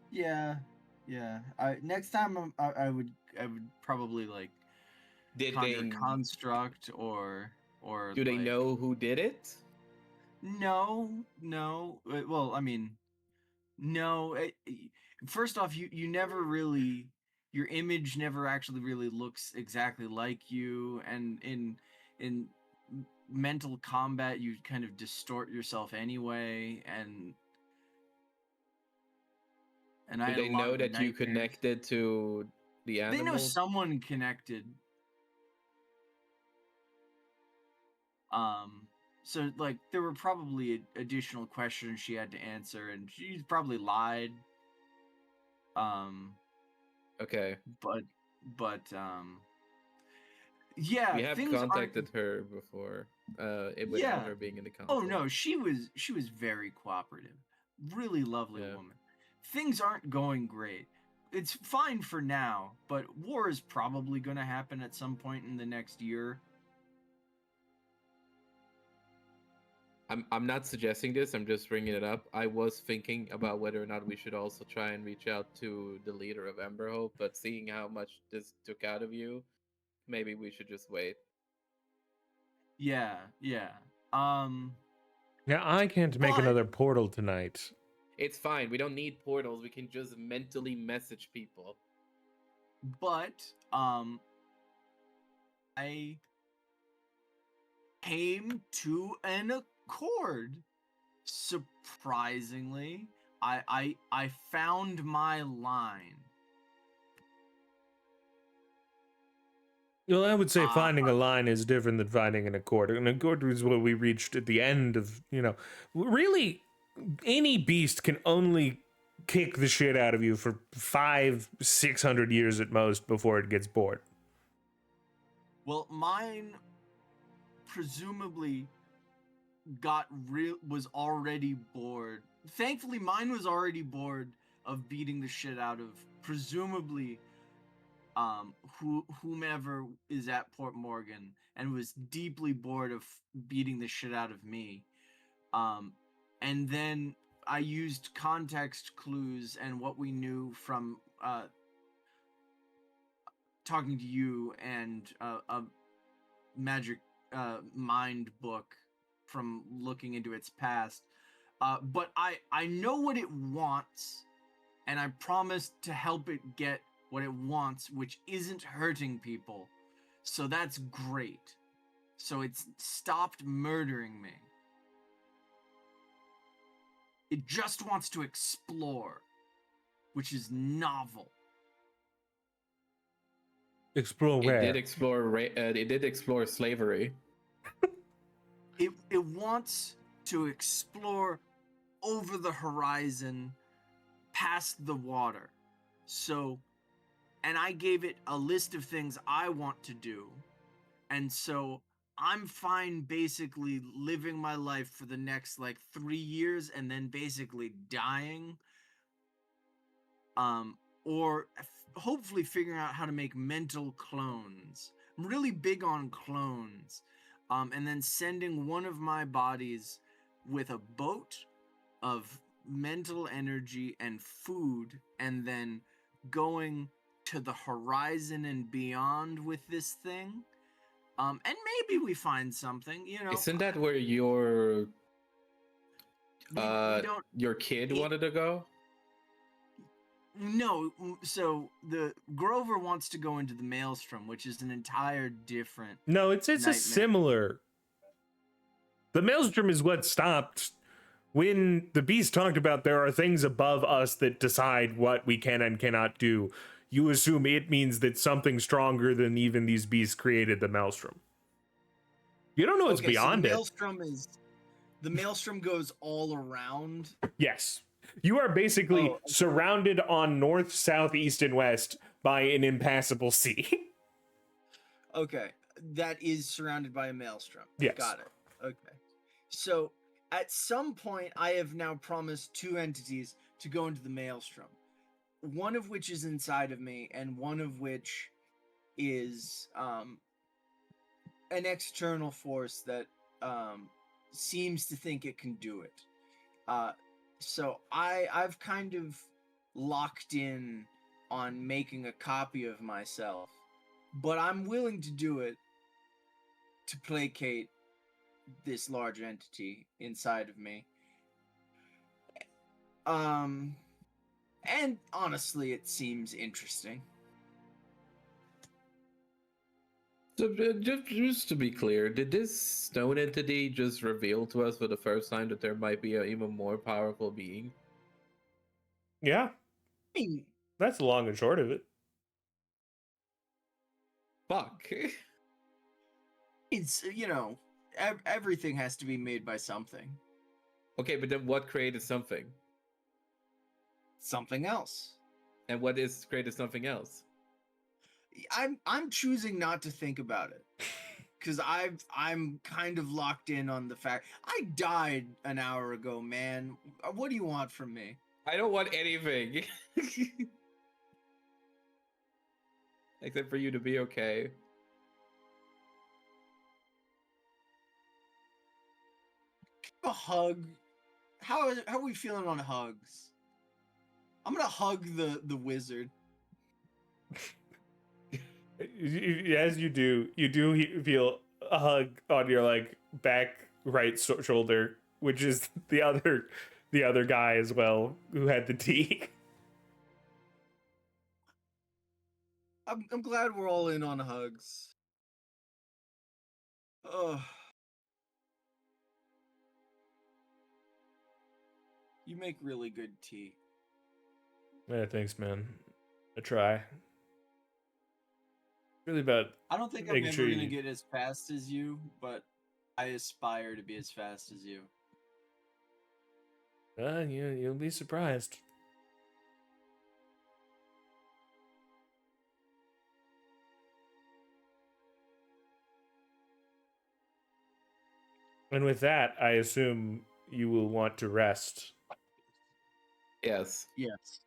C: Yeah. Next time I would probably like
B: Did
C: conjure
B: they
C: construct or
B: do they
C: like,
B: know who did it?
C: No. Well, I mean, no. First off, you never really, your image never actually really looks exactly like you, and in mental combat, you kind of distort yourself anyway, and I
B: Do
C: had a
B: they
C: lot
B: know
C: of
B: that you
C: nightmares.
B: connected to the
C: They know
B: animals?
C: someone connected. So like there were probably additional questions she had to answer, and she probably lied.
B: Okay.
C: But yeah,
B: We have
C: things
B: contacted
C: aren't.
B: her before. Without
C: Yeah.
B: her being in the council.
C: Oh no, she was very cooperative, really lovely
B: Yeah.
C: woman. Things aren't going great. It's fine for now, but war is probably going to happen at some point in the next year.
B: I'm not suggesting this. I'm just bringing it up. I was thinking about whether or not we should also try and reach out to the leader of Emberhope, but seeing how much this took out of you, maybe we should just wait.
C: Yeah, yeah. Um,
A: Yeah, I can't make
C: But-
A: another portal tonight.
B: It's fine. We don't need portals. We can just mentally message people.
C: but I came to an accord. Surprisingly, I found my line.
A: Well, I would say
C: Uh,
A: finding a line is different than finding an accord. An accord is what we reached at the end of, really, any beast can only kick the shit out of you for 500-600 years at most before it gets bored.
C: Well, mine presumably was already bored. Thankfully, mine was already bored of beating the shit out of presumably whomever is at Port Morgan, and was deeply bored of beating the shit out of me. And then I used context clues and what we knew from talking to you and a magic mind book from looking into its past. But I know what it wants, and I promised to help it get what it wants, which isn't hurting people. So that's great. So it's stopped murdering me. It just wants to explore, which is novel.
A: Explore where?
B: It did explore slavery.
C: It wants to explore over the horizon, past the water. So, and I gave it a list of things I want to do. And so I'm fine basically living my life for the next 3 years and then basically dying. Or hopefully figuring out how to make mental clones. I'm really big on clones. And then sending one of my bodies with a boat of mental energy and food, and then going to the horizon and beyond with this thing. And maybe we find something,
B: Isn't that where your
C: we don't.
B: your kid
C: it-
B: wanted to go?
C: No, so the Grover wants to go into the Maelstrom, which is an entire different.
A: No, it's
C: Nightmare.
A: a similar. The Maelstrom is what stopped when the beast talked about there are things above us that decide what we can and cannot do. You assume it means that something stronger than even these beasts created the Maelstrom. You don't know what's beyond
C: so the
A: it.
C: Maelstrom the Maelstrom goes all around.
A: Yes. You are basically
C: Oh, okay.
A: surrounded on north, south, east, and west by an impassable sea.
C: Okay, that is surrounded by a Maelstrom.
A: Yes.
C: Got it. Okay. So at some point, I have now promised two entities to go into the Maelstrom. One of which is inside of me, and one of which is an external force that seems to think it can do it. So I've kind of locked in on making a copy of myself, but I'm willing to do it to placate this large entity inside of me. And honestly, it seems interesting.
B: So just to be clear, did this stone entity just reveal to us for the first time that there might be an even more powerful being?
A: Yeah,
C: I mean,
A: that's the long and short of it.
B: Fuck.
C: it's everything has to be made by something.
B: Okay, but then what created something?
C: Something else.
B: And what is created something else?
C: I'm choosing not to think about it. Cause I'm kind of locked in on the fact I died an hour ago, man. What do you want from me?
B: I don't want anything. Except for you to be okay.
C: a hug. How are we feeling on hugs? I'm gonna hug the wizard.
A: As you do feel a hug on your like back right shoulder, which is the other guy as well who had the tea.
C: I'm glad we're all in on hugs. Oh. You make really good tea.
A: Yeah, thanks, man. I try. Really about
C: I don't think I'm
A: making
C: ever
A: sure
C: gonna
A: you-
C: get as fast as you, but I aspire to be as fast as you.
A: you'll be surprised. And with that, I assume you will want to rest.
B: Yes.
C: Yes.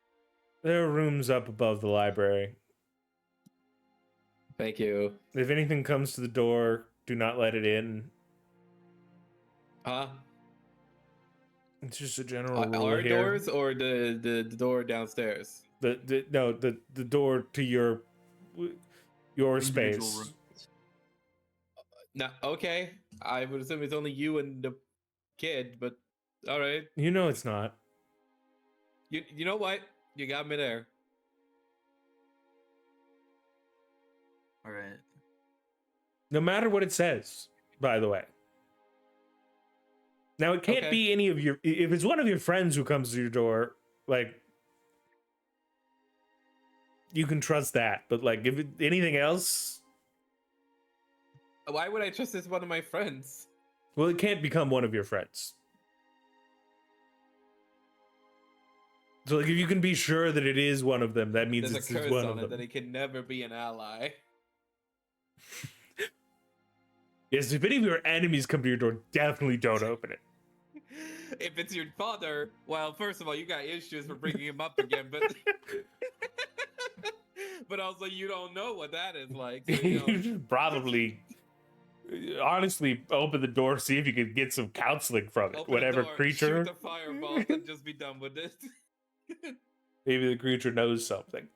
A: There are rooms up above the library.
B: Thank you.
A: If anything comes to the door, do not let it in.
B: Huh?
A: It's just a general rule
B: Our
A: here.
B: doors or the door downstairs?
A: The door to your
C: Individual
A: space.
C: rooms.
B: No, okay. I would assume it's only you and the kid, but all right.
A: You know it's not.
B: You know what? You got me there.
C: All right.
A: No matter what it says, by the way. Now it can't
B: Okay.
A: be any of your if it's one of your friends who comes to your door, like you can trust that. But like if anything else,
B: Why would I trust this one of my friends?
A: well, it can't become one of your friends. So like if you can be sure that it is one of them, that means
B: There's a
A: it's
B: curse
A: one
B: on
A: of
B: it
A: them.
B: that it can never be an ally.
A: Yes, if any of your enemies come to your door, definitely don't open it.
B: If it's your father, well, first of all, you got issues for bringing him up again, but but also you don't know what that is like. So, you know,
A: You should probably honestly open the door, see if you can get some counseling from it.
B: open the
A: Whatever
B: door,
A: creature,
B: shoot the fireball, and just be done with it.
A: maybe the creature knows something.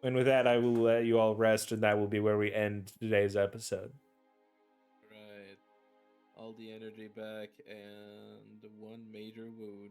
A: And with that, I will let you all rest, and that will be where we end today's episode.
B: Right. All the energy back and one major wound.